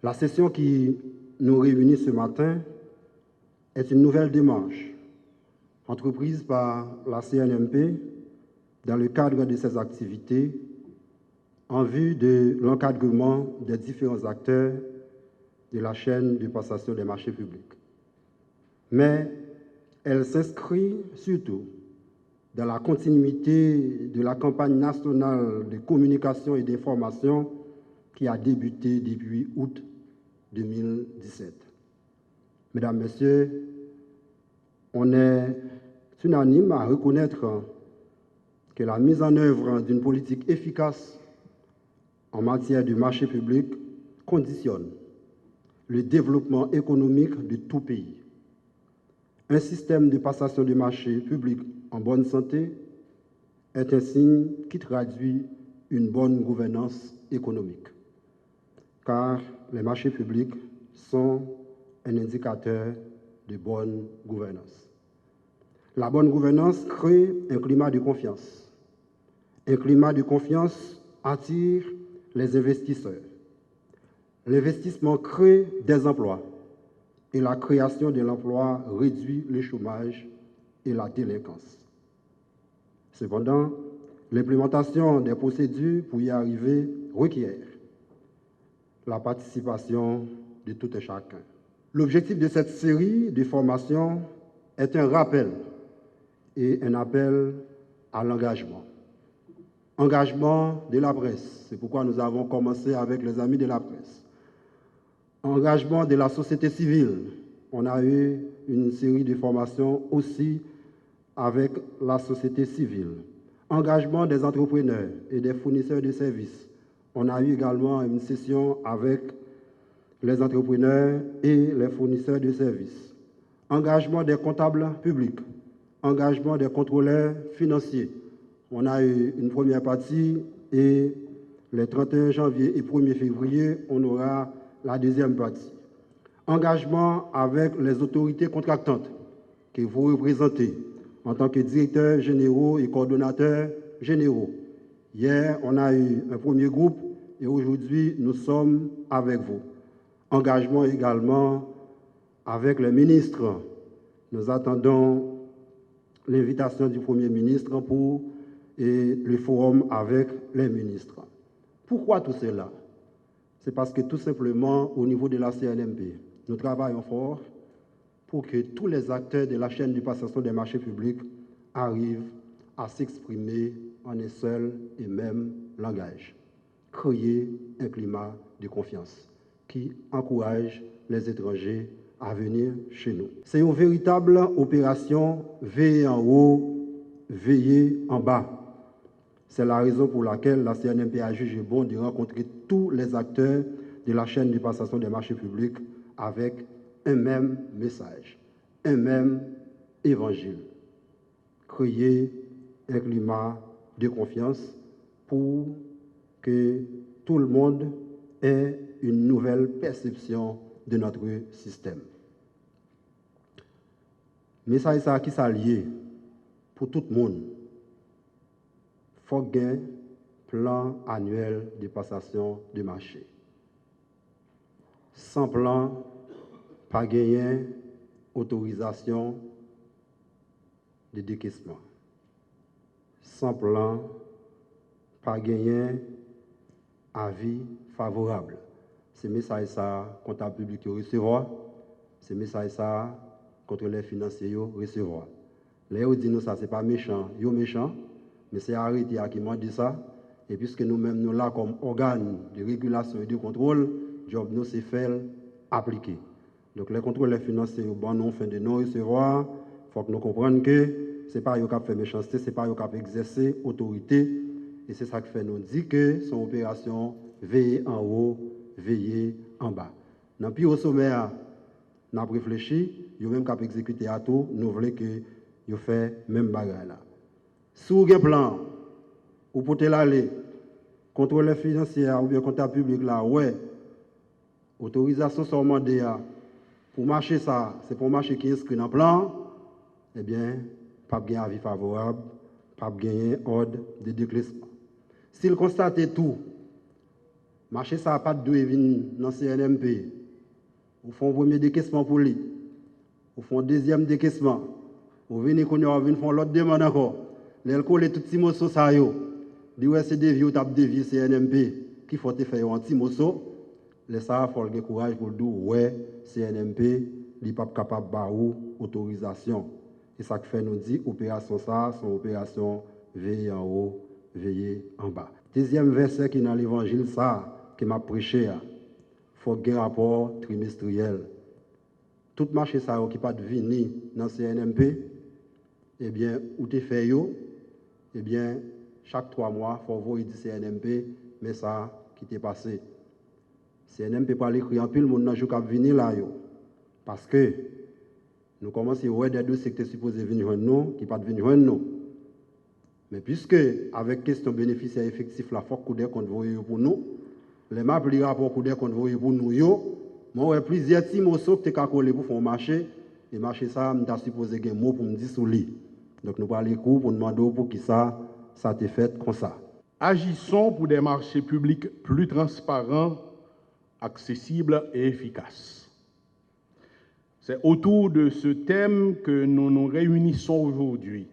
La session qui nous réunit ce matin est une nouvelle démarche entreprise par la CNMP dans le cadre de ses activités en vue de l'encadrement des différents acteurs de la chaîne de passation des marchés publics. Mais elle s'inscrit surtout dans la continuité de la campagne nationale de communication et d'information qui a débuté depuis août 2017. Mesdames, Messieurs, on est unanime à reconnaître que la mise en œuvre d'une politique efficace en matière de marché public conditionne le développement économique de tout pays. Un système de passation de marché public en bonne santé est un signe qui traduit une bonne gouvernance économique, car les marchés publics sont un indicateur de bonne gouvernance. La bonne gouvernance crée un climat de confiance. Un climat de confiance attire les investisseurs. L'investissement crée des emplois et la création de l'emploi réduit le chômage et la délinquance. Cependant, l'implémentation des procédures pour y arriver requiert la participation de tout un chacun. L'objectif de cette série de formations est un rappel et un appel à l'engagement. Engagement de la presse, c'est pourquoi nous avons commencé avec les amis de la presse. Engagement de la société civile, on a eu une série de formations aussi avec la société civile. Engagement des entrepreneurs et des fournisseurs de services, on a eu également une session avec les entrepreneurs et les fournisseurs de services. Engagement des comptables publics, engagement des contrôleurs financiers. On a eu une première partie et le 31 janvier et 1er février, on aura la deuxième partie. Engagement avec les autorités contractantes que vous représentez en tant que directeurs généraux et coordonnateurs généraux. Hier, on a eu un premier groupe et aujourd'hui, nous sommes avec vous. Engagement également avec les ministres. Nous attendons l'invitation du Premier ministre pour le forum avec les ministres. Pourquoi tout cela? C'est parce que tout simplement, au niveau de la CNMP, nous travaillons fort pour que tous les acteurs de la chaîne de passation des marchés publics arrivent à s'exprimer en un seul et même langage. Créer un climat de confiance qui encourage les étrangers à venir chez nous. C'est une véritable opération veiller en haut, veiller en bas. C'est la raison pour laquelle la CNMP a jugé bon de rencontrer tous les acteurs de la chaîne de passation des marchés publics avec un même message, un même évangile. Créer un climat de confiance pour que tout le monde ait une nouvelle perception de notre système. Message ça qui s'allie pour tout le monde. Il faut qu'il y ait un plan annuel de passation de marché. Sans plan, pas gagner autorisation de décaissement. Sans plan, pas gagner avis favorable. C'est message ça comptable public recevoir, c'est message ça contrôleur financier recevoir. Là, on dit nous ça c'est pas méchant, yo méchant, mais c'est arrêté qui m'a dit ça. Et puisque nous-mêmes nous là comme organe de régulation et de contrôle, job nous c'est faire appliquer. Donc les contrôleurs financiers bon non fin de non recevoir, faut que nous comprenions que c'est pas eux qui fait méchanceté, c'est pas eux qui exercer autorité et c'est ça qui fait nous dire que son opération veiller en haut, veiller en bas. Dans puis au sommet n'a réfléchi, yo même cap exécuter à tout, nous voulons que yo fait même bagarre là. Sous un plan ou pour te l'aller contrôleur financier ou bien comptable public là ouais autorisation sont demandée pour marcher ça, c'est pour marcher qui est inscrit dans le plan, eh bien pas gagner avis favorable, pas gagner ordre de déclassement. S'il constate tout marché ça n'a pas de venir dans le CNMP. Vous faites un premier décaissement pour lui. Vous faites un deuxième décaissement. Vous venez faire l'autre demande encore. Les coller tout petit morceau ça yo. Dit ouais c'est dévié ou t'a dévié CNMP qui faut te faire un petit morceau. Les ça faut le courage pour dire ouais CNMP n'est pas capable de autorisation. Et ça que fait nous dit opération ça, son opération veiller en haut, veiller en bas. Deuxième verset qui est dans l'évangile ça qui m'a prêché, faut un rapport trimestriel. Tout marché ça qui pas de venir dans CNMP, eh bien ou te fait yo, eh bien chaque 3 mois faut voir du CNMP mais ça qui t'est passé. CNMP pas l'écrire en pile monde nan jou k'ap venir là yo. Parce que nous commençons à voir des dossiers qui étaient supposés venir joindre nous, qui ne pas venir joindre nous. Mais puisque, avec question bénéficiaire effectif, la fois que compte voyez pour nous, les maps, les rapports que compte voyez pour nous, moi, plusieurs petits morceaux qui sont collés pour faire un marché, et le marché, ça, je suis supposé gagner un mot pour me dire sous lui. Donc, nous parlons cours pour demander pour qui ça a été fait comme ça. Agissons pour des marchés publics plus transparents, accessibles et efficaces. C'est autour de ce thème que nous nous réunissons aujourd'hui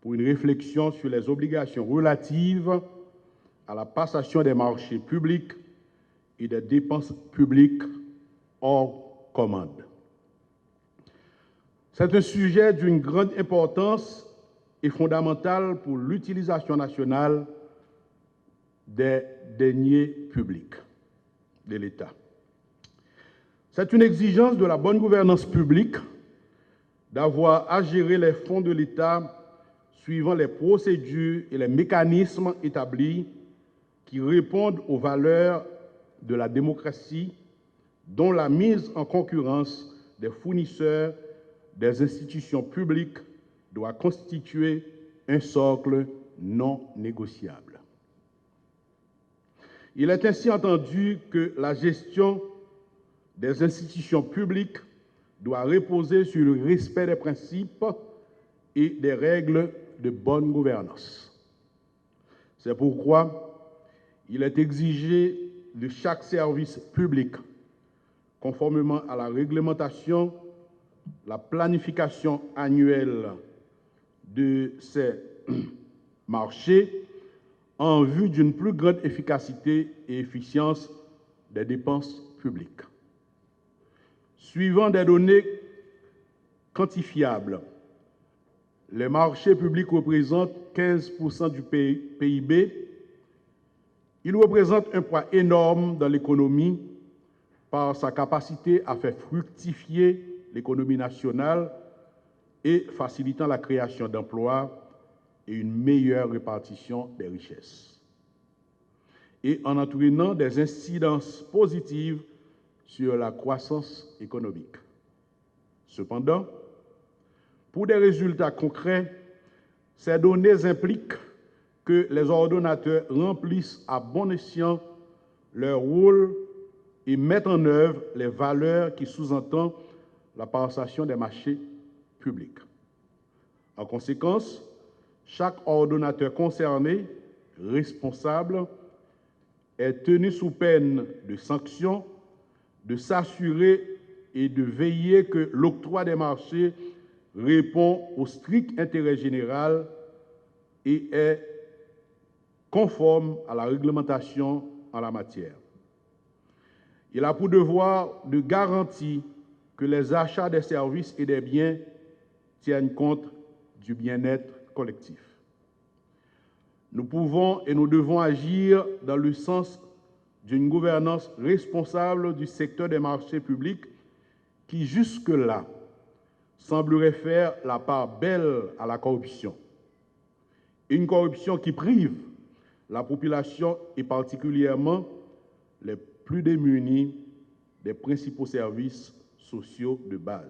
pour une réflexion sur les obligations relatives à la passation des marchés publics et des dépenses publiques hors commande. C'est un sujet d'une grande importance et fondamental pour l'utilisation nationale des deniers publics de l'État. C'est une exigence de la bonne gouvernance publique d'avoir à gérer les fonds de l'État suivant les procédures et les mécanismes établis qui répondent aux valeurs de la démocratie, dont la mise en concurrence des fournisseurs des institutions publiques doit constituer un socle non négociable. Il est ainsi entendu que la gestion des institutions publiques doit reposer sur le respect des principes et des règles de bonne gouvernance. C'est pourquoi il est exigé de chaque service public, conformément à la réglementation, la planification annuelle de ces marchés en vue d'une plus grande efficacité et efficience des dépenses publiques. Suivant des données quantifiables, les marchés publics représentent 15% du PIB. Ils représentent un poids énorme dans l'économie par sa capacité à faire fructifier l'économie nationale et facilitant la création d'emplois et une meilleure répartition des richesses, et en entraînant des incidences positives sur la croissance économique. Cependant, pour des résultats concrets, ces données impliquent que les ordonnateurs remplissent à bon escient leur rôle et mettent en œuvre les valeurs qui sous-entendent la passation des marchés publics. En conséquence, chaque ordonnateur concerné, responsable, est tenu sous peine de sanctions de s'assurer et de veiller que l'octroi des marchés répond au strict intérêt général et est conforme à la réglementation en la matière. Il a pour devoir de garantir que les achats des services et des biens tiennent compte du bien-être collectif. Nous pouvons et nous devons agir dans le sens d'une gouvernance responsable du secteur des marchés publics qui, jusque-là, semblerait faire la part belle à la corruption. Une corruption qui prive la population et particulièrement les plus démunis des principaux services sociaux de base.